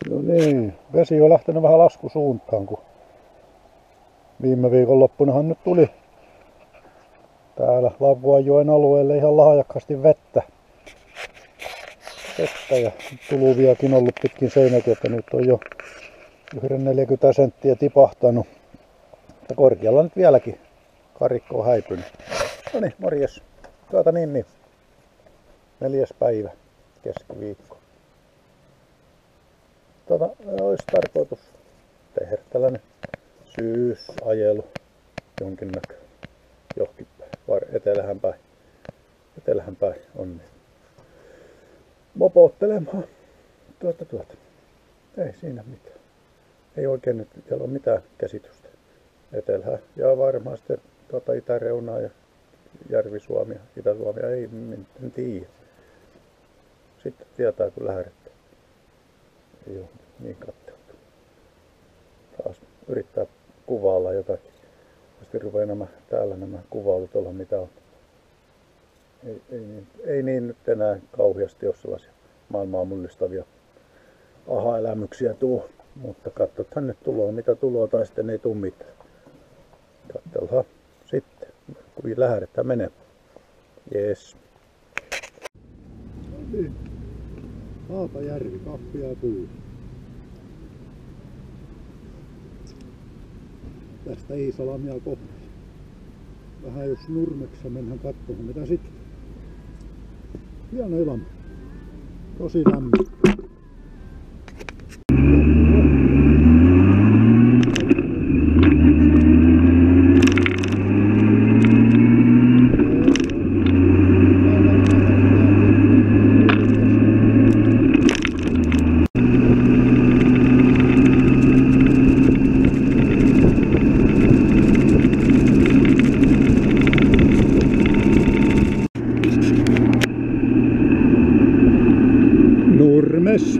No niin, vesi on lähtenyt vähän laskusuuntaan, kun viime viikonloppunahan nyt tuli täällä Lauvuanjoen alueelle ihan lahjakkaasti vettä ja tuluviakin ollut pitkin seinäkin, että nyt on jo 40 senttiä tipahtanut. Mutta korkealla nyt vieläkin karikko on häipynyt. No niin, morjes. Niin. 4. päivä keskiviikko. Olisi tarkoitus tehdä tällainen syysajelu jonkin näköinen johonkin päin, vai etelähän päin on niin. Mopoottelemaan ei siinä mitään. Ei oikein nyt vielä ole mitään käsitystä. Etelään ja varmaan sitten itäreunaa ja Järvi-Suomia, Itä-Suomia ei en tiedä. Sitten tietää kun lähdetään. Ei ole niin katteltu. Taas yrittää kuvailla jotakin. Sitten rupeaa täällä nämä kuvailut olla mitä on. Ei niin nyt enää kauheasti ole sellaisia maailmaa mullistavia aha-elämyksiä tuo. Mutta katsotaan nyt tuloa mitä tuloa tai sitten ei tule mitään. Katsellaan sitten kun lähdetään menemään. Jees. Niin. Haapajärvi, kahvia ja puu. Tästä Iisalamia kohti. Vähän jos Nurmeksessa mennään katsomaan mitä sitten. Hieno ilma. Tosi lämmin. Nurmes.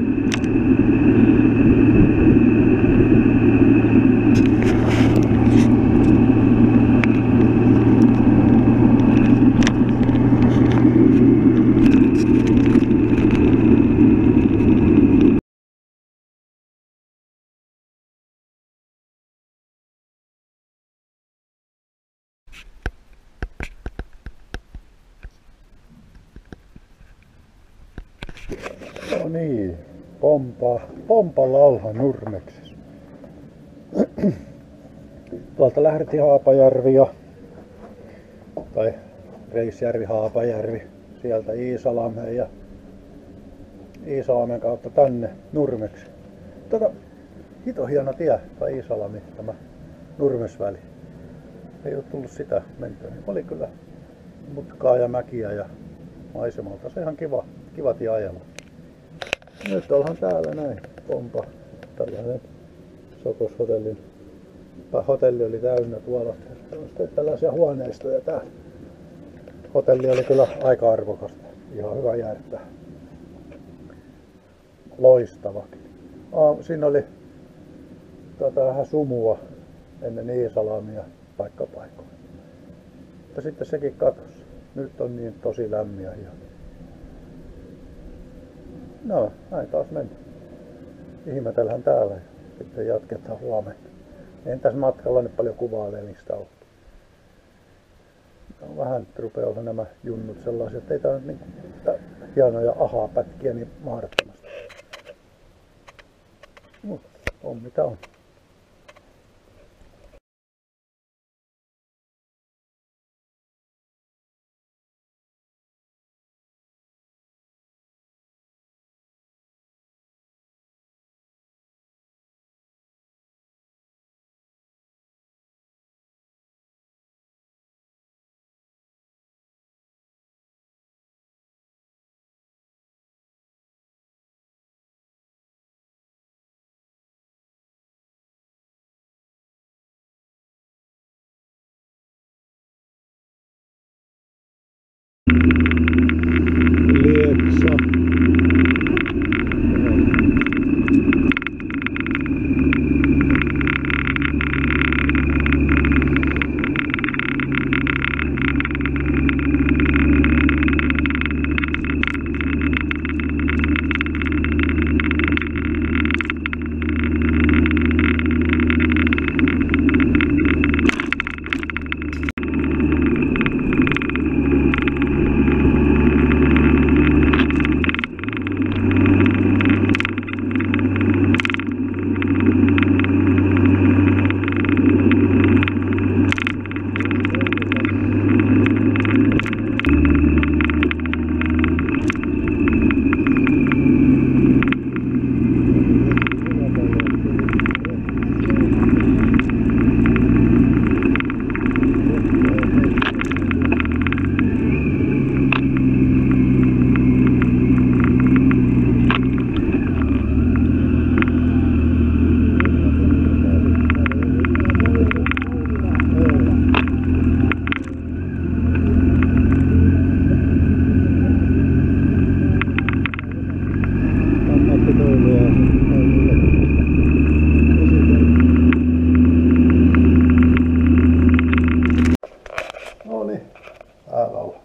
No niin, pompalla ollaan Nurmeksessa. Tuolta lähdettiin Haapajärvi tai Reisjärvi, Haapajärvi, sieltä Iisalameen ja Iisalamen kautta tänne Nurmeksi. Hito hieno tie, tai Iisalami, tämä Nurmesväli. Ei ole tullut sitä mentyä. Oli kyllä mutkaa ja mäkiä ja maisemalta. Se ihan kiva tie ajella. Nyt ollaan täällä näin, pompa, tällainen Sokoshotellin, hotelli oli täynnä tuolla, sitten tällaisia huoneistoja täällä. Hotelli oli kyllä aika arvokasta, ihan hyvä jäädä. Loistavakin. Siinä oli vähän sumua ennen Iisalamia paikkapaikoilla. Mutta sitten sekin katosi. Nyt on niin tosi lämmiä ja no, näin taas mennä. Ihmetellään täällä ja sitten jatketaan huomenna. En tässä matkalla nyt paljon kuvailemista ole. Vähän rupeaa olla nämä junnut sellaisia, että ei tää nyt niin hienoja ahaa-pätkiä niin mahdottomasti. Mutta on mitä on.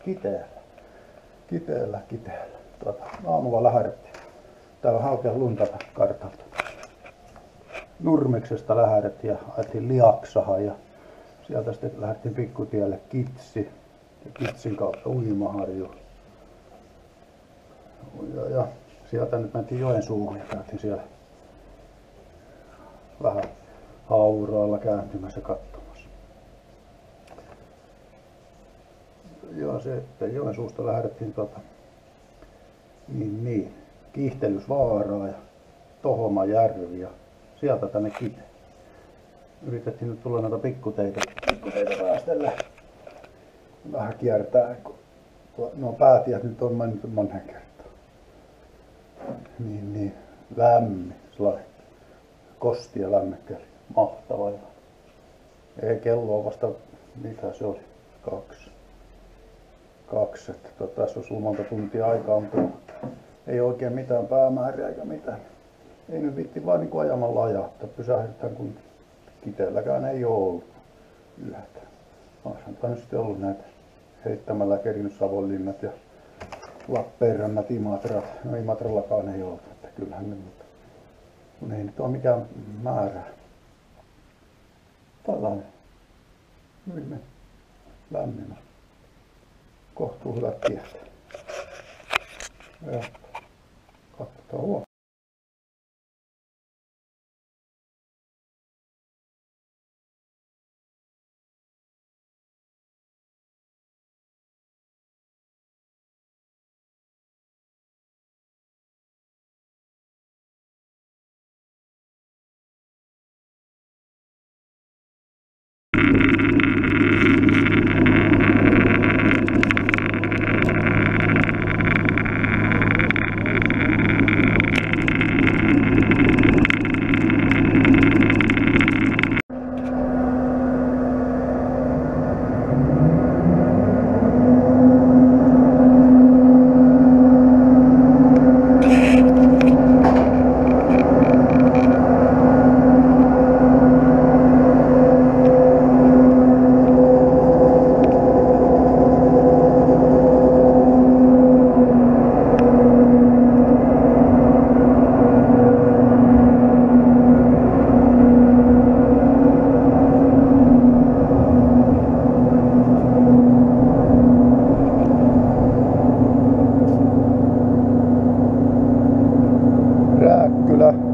Kiteellä. Aamulla lähdettiin. Täällä hakea lunta kartalta. Nurmeksesta lähdettiin ja ajettiin Liaksahan ja sieltä sitten lähdettiin pikkutielle Kitsi ja Kitsin kautta Uimaharju. Ja sieltä nyt mentiin Joensuuhun ja käytiin siellä vähän hauraalla kääntymässä katsomassa. Ja sitten Joensuusta lähdettiin Kiihtelysvaaraa ja Tohomajärvi ja sieltä tänne Kiteen. Yritettiin nyt tulla näitä pikkuteitä päästellä. Vähän kiertää, kun nuo päätiet nyt on mainittu monen kertaan. Lämmin, sellainen kosti ja lämmikkeli. Mahtava. Ei kelloa vasta, mitä se oli, 2. Tässä olisi ollut monta tuntia aikaa, mutta ei oikein mitään päämääriä eikä mitään. Ei nyt viitti vaan niin ajamalla ajaa, että pysähdytään, kun Kiteelläkään ei ole ollut yhtä. Olisihan nyt sitten ollut näitä heittämällä kerinyt Savonlinnat ja Lappeenrannat, Imatrat. No Imatrallakaan ei ollut, että kyllähän ne, mutta kun ei nyt ole mikään määrä. Tällainen hyvin lämmin. Kohtuu hyvät tiet. Ja katsotaan huomioon.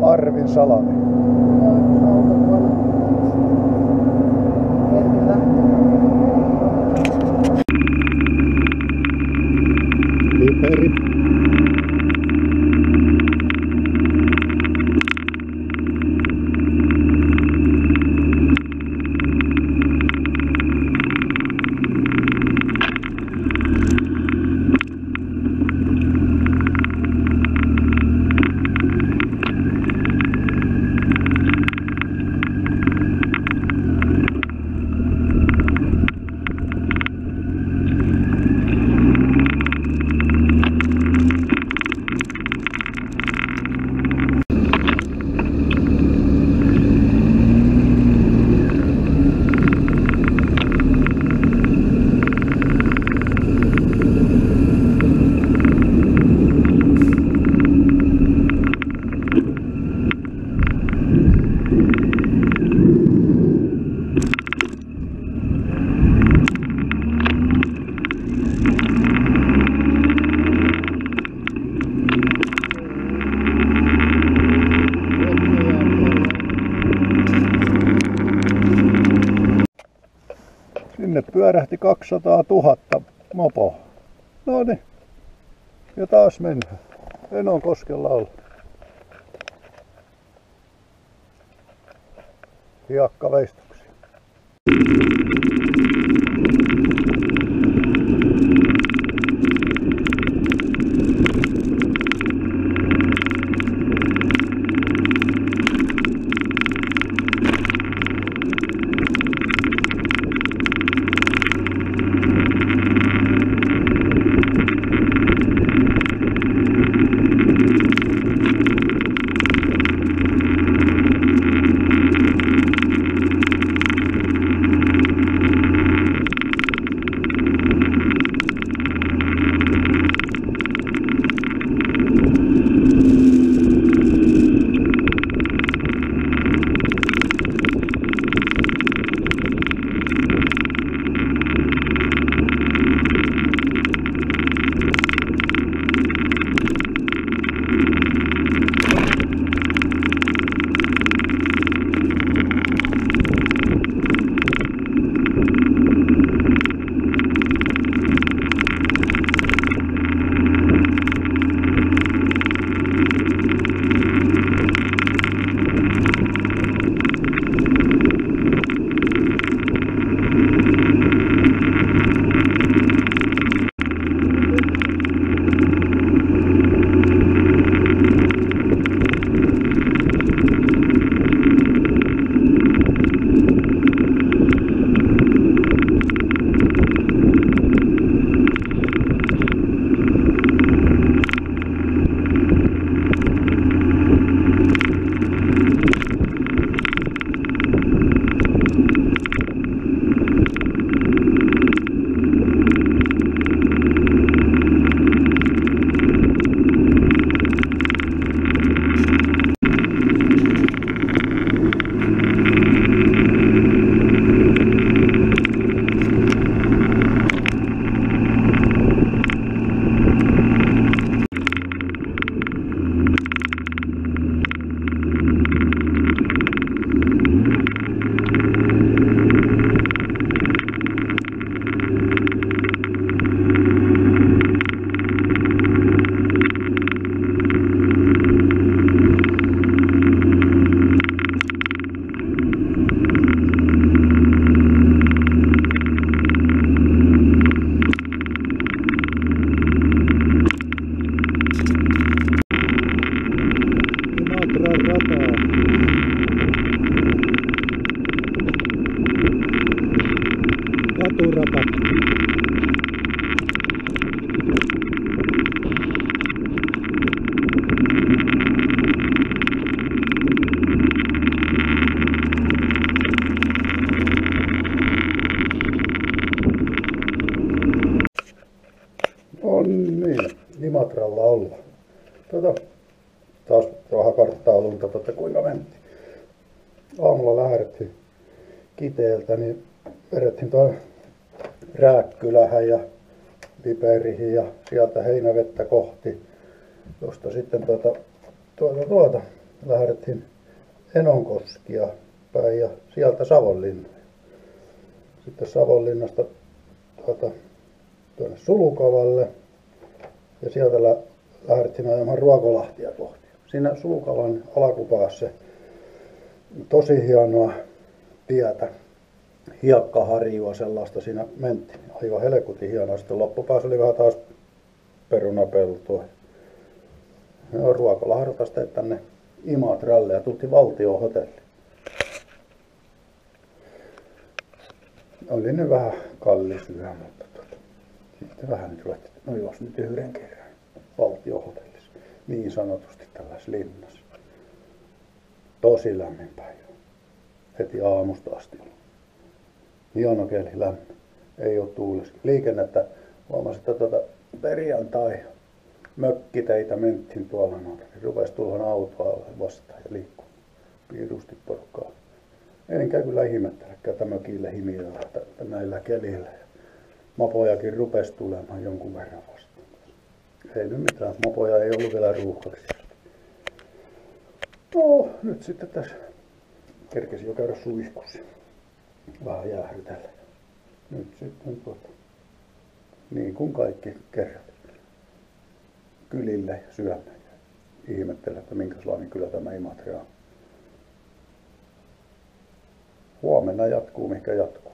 Arvin Salami. Liperi. Sinne pyörähti 200 000 mopoa. No niin. Ja taas mennään. Enonkoskella olla. Hiekkaveistuksia. Imatralla olla. Taas vähän karttaa lunta, kuinka mentiin. Aamulla lähdettiin Kiteeltä, niin vedettiin tuon Rääkkylähän ja Liperihin ja sieltä Heinävettä kohti, josta sitten lähdettiin Enonkoskia päin ja sieltä Savonlinnaan. Sitten Savonlinnasta tuonne Sulukavalle ja sieltä lähdettiin ajamaan Ruokolahtia kohti. Siinä Sulukavan alkupäässä tosi hienoa tietä, hiekkaharjua sellaista siinä mentiin. Aivan helkutin hienoa. Sitten loppupäässä oli vähän taas perunapeltoa. Ja Ruokolahdolta sitten tänne Imatralle ja tultiin Valtiohotelliin. Oli nyt vähän kallis yhä, mutta sitten vähän nyt ruvettiin, no jos nyt yhden kerran Valtiohotellissa, niin sanotusti tällaisessa linnassa. Tosi lämmin päivä. Heti aamusta asti ollut. Hieno keli, lämmin. Ei ole tuulessa. Liikennettä huomasin, että perjantai mökkiteitä mentiin tuolla noita. Rupesi tulla autoa vastaan ja liikkuu. Piirusti porukkaa. Enkä kyllä ihmettelekään, että mökille himiöllä näillä kelillä. Mopojakin rupesi tulemaan jonkun verran vastaan. Ei nyt mitään, mopoja ei ollut vielä ruuhkaksi. No, nyt sitten tässä kerkesin jo käydä suihkussa. Vähän jäähdytellä. Nyt sitten niin kuin kaikki kerrat. Kylille ja syömään. Ihmettelen, että minkälainen kylä tämä Imatra on. Huomenna jatkuu, mikä jatkuu.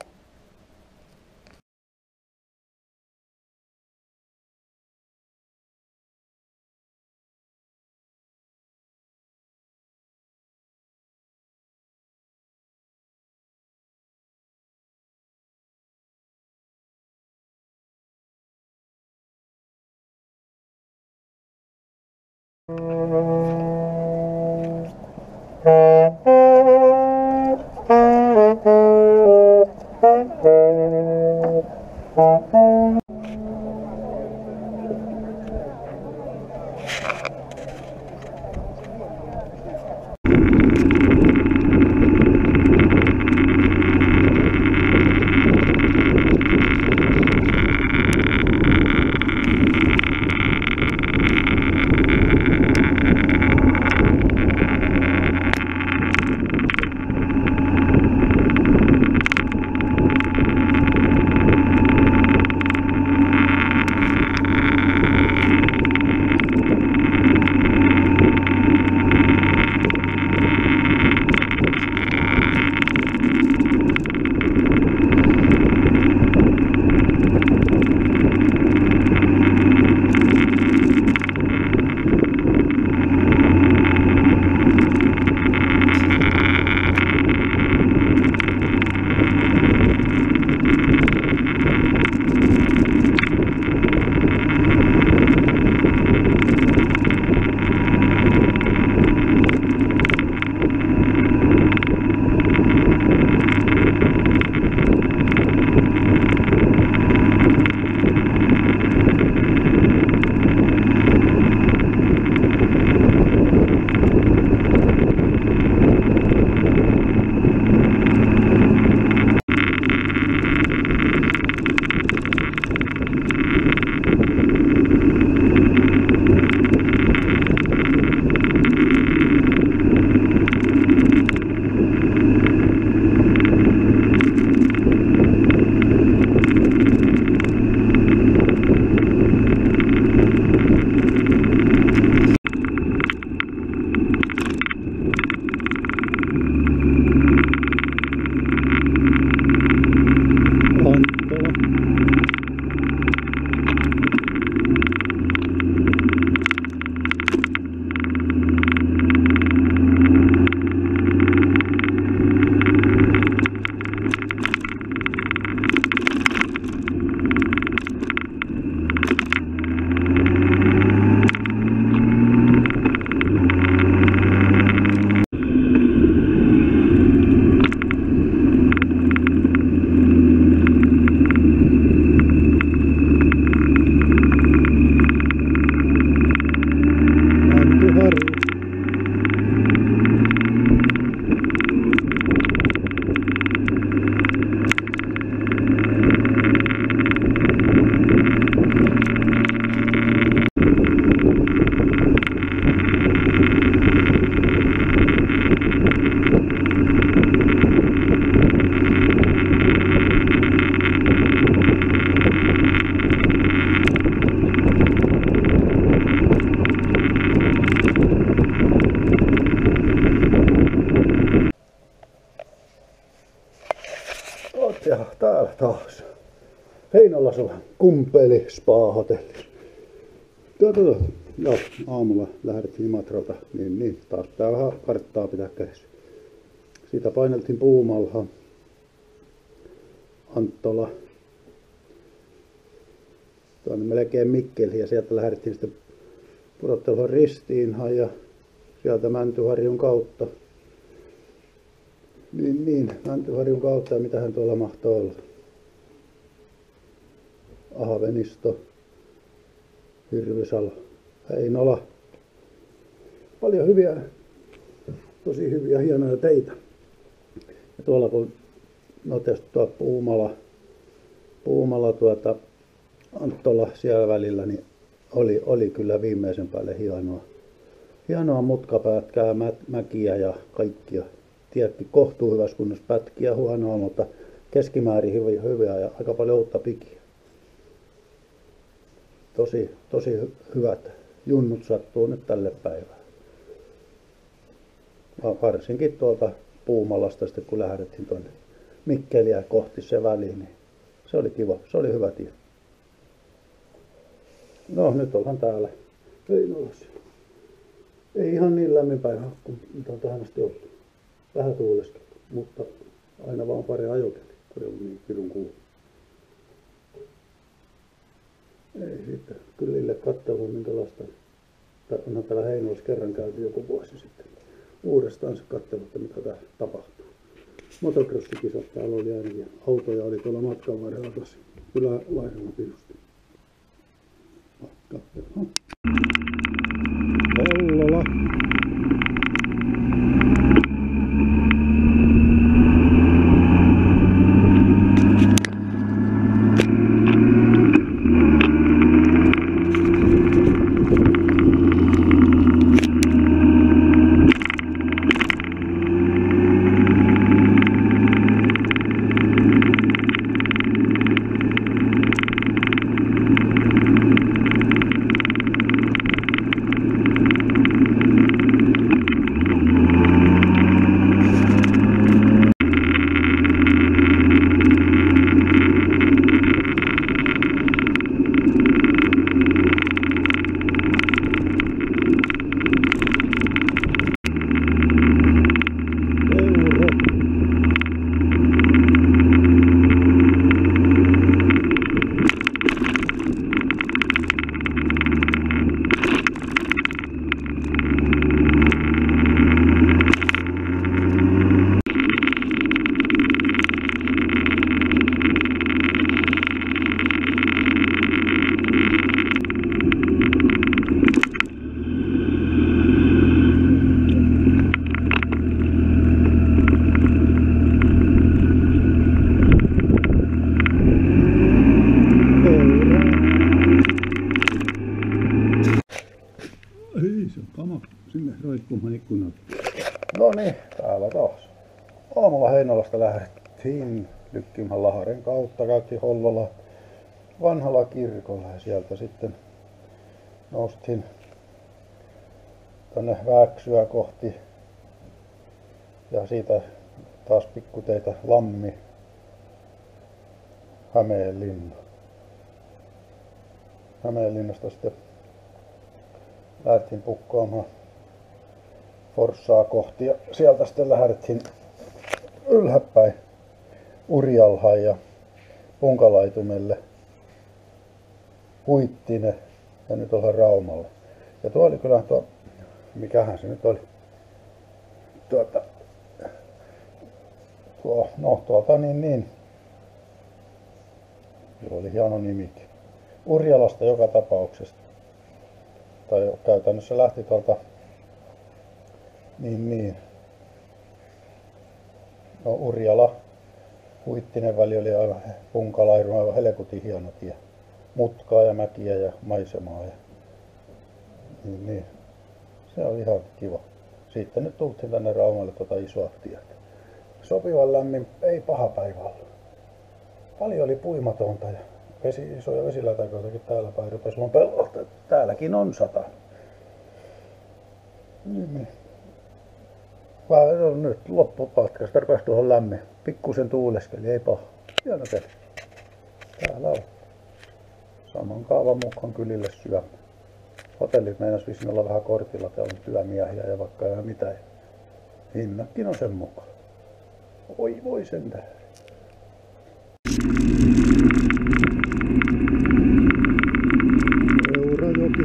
Heinolasella Kumppeli Spa-hotellissa. Ja aamulla lähdettiin Imatralta, niin taas pitää vähän karttaa pitää kädessä. Siitä paineltiin Puumalhaan, Anttola, tuonne melkein Mikkeliin ja sieltä lähdettiin sitten pudottelemaan Ristiinhaan ja sieltä Mäntyharjun kautta. Niin, Mäntyharjun kautta ja mitähän tuolla mahtoi olla. Ahvenisto, Hirvisalo, Heinola. Paljon hyviä, tosi hyviä, hienoja teitä. Ja tuolla kun noteasti tuo Puumala Anttola siellä välillä, niin oli kyllä viimeisen päälle hienoa mutkapätkää, mäkiä ja kaikkia. Tietenkin kohtuu hyvässä kunnossa, pätkiä huonoa, mutta keskimäärin hyviä ja aika paljon uutta pikiä. Tosi hyvät junnut sattuu nyt tälle päivään. Varsinkin tuolta Puumalasta sitten kun lähdettiin tuonne Mikkeliä kohti se väliin, niin se oli kiva, se oli hyvä tie. No nyt ollaan täällä Heinolassa. Ei ihan niin lämmin päivä kuin mitä on tähän asti ollut. Vähän tuuleskeltu, mutta aina vaan pari ajokeli, kun ei ollut niin pirun kuuma. Ei sitten kylille katselua minkälaista. Onhan täällä Heinolassa kerran käyty joku vuosi sitten. Uudestaan se katselu, että mitä täällä tapahtuu. Motocrossikisat täällä oli ainakin. Autoja oli tuolla matkan varrella tosi. Kyllä laidalla pirusti. Katsellaan. Hollola. Ei se on kama sinne roikkumaan ikkunaan. No niin, täällä taas. Aamulla Heinolasta lähdettiin Lykkimän Laharen kautta, käytiin Hollola vanhalla kirkolla ja sieltä sitten noustiin tänne Vääksyä kohti ja siitä taas pikkuteitä Lammi, Hämeenlinna. Hämeenlinnasta sitten lähdettiin pukkaamaan Forssaa kohti ja sieltä sitten lähdettiin ylhäpäin Urjalhaan ja Punkalaitumelle, Huittinen ja nyt ollaan Raumalla. Ja tuo oli kyllä mikähän se nyt oli, tuolta niin, joo oli hieno nimikin. Urjalasta joka tapauksessa. Tai käytännössä lähti tuolta Urjala, Huittinen väli oli aivan Punkalairum, aivan helkutin hieno tie. Mutkaa ja mäkiä ja maisemaa ja niin. Se oli ihan kiva. Sitten nyt tultiin tänne Raumalle isoa tietä. Sopivan lämmin, ei paha päivä ollut. Paljon oli puimatonta ja isoja vesilätäköitäkin täällä päin rupesi mun pellolta. Täälläkin on 100. Niin. Nyt loppupatkasta rupesi tuohon lämmin. Pikkusen tuuleskeli, ei paha. Hieno peli. Täällä on. saman kaavan mukaan kylille syömään. Hotellit meinas vissiin olla vähän kortilla, täällä on työmiehiä ja vaikka ja mitä. Hinnatkin on sen mukaan. Oi voi sentään. Eurajoki.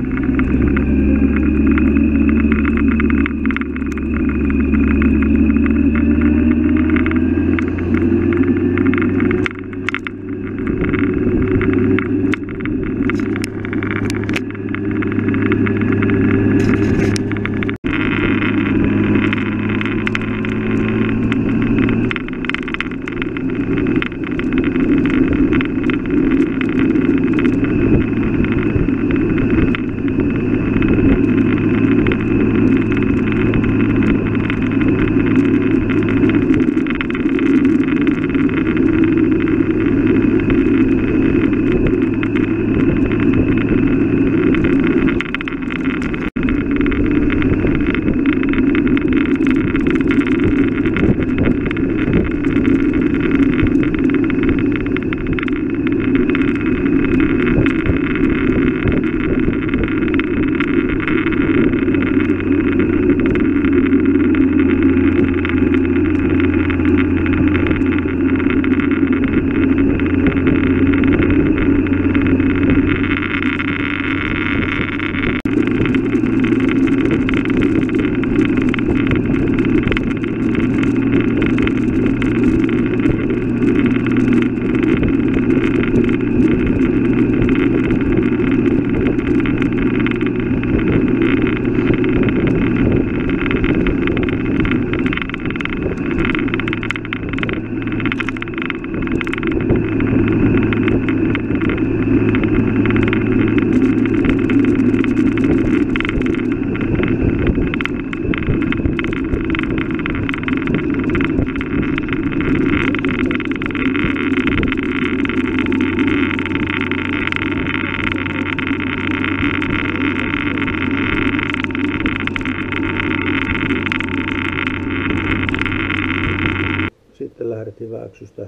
Sitten lähdettiin Vääksystä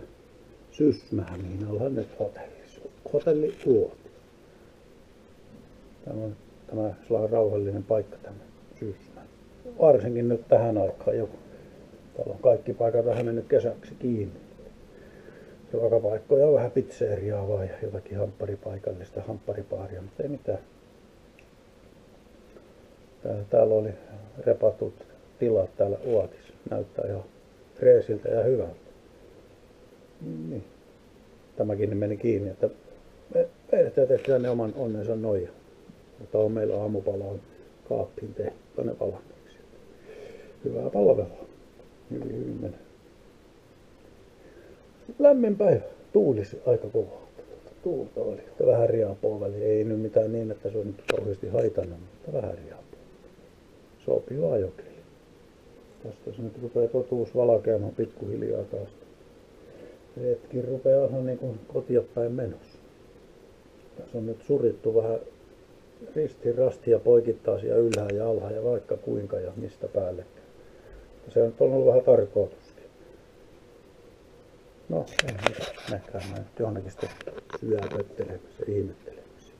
Sysmään, mihin ollaan nyt hotellissa. Hotelli Uoti. Tämä on rauhallinen paikka tämä Sysmä. Varsinkin nyt tähän aikaan joku. Täällä on kaikki paikat vähän mennyt kesäksi kiinni. Joka paikkoja on vähän pizzeriaa vaan ja jotakin hampparipaikallista hampparipaaria, mutta ei mitään. Täällä oli repatut tilat täällä Uotissa. Näyttää ihan freesiltä ja hyvältä. Niin. Tämäkin meni kiinni, että meidät jätettiin tänne oman onnensa noja. Mutta on meillä aamupala on kaappiin tehty tänne valmiiksi. Hyvää palvelua. Hyvin menee. Lämmin päivä. Tuulisi aika kovaa. Tuulta oli. Vähän riapua väliin. Ei nyt mitään niin, että se on nyt kauheasti haitannut, mutta vähän riapua. Sopii ajokeli. Tästä se nyt rupeaa totuus valkeamaan pikkuhiljaa taas. Hetkin rupeaa olla niin kuin kotia päin menossa. Tässä on nyt surittu vähän ristiin rastia poikittaisia ylhäällä ja alhaalla ja vaikka kuinka ja mistä päällekään. Se on ollut vähän tarkoituskin. No, ei mitään. Nähdään mä nyt johonkin sitten syöpöttelemässä, ihmettelemässä.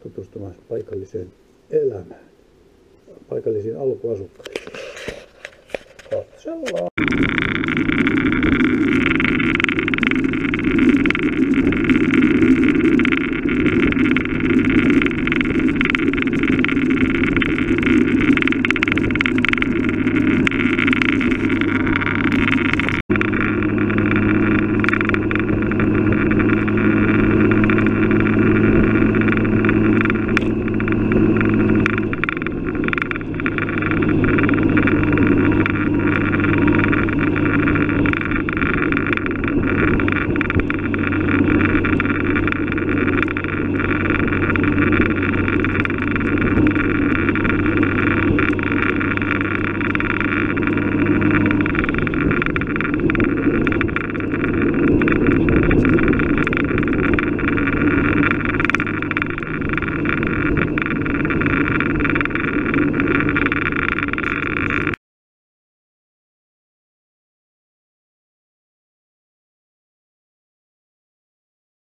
Tutustumaan paikalliseen elämään. Paikallisiin alkuasukkaisiin. Katsellaan.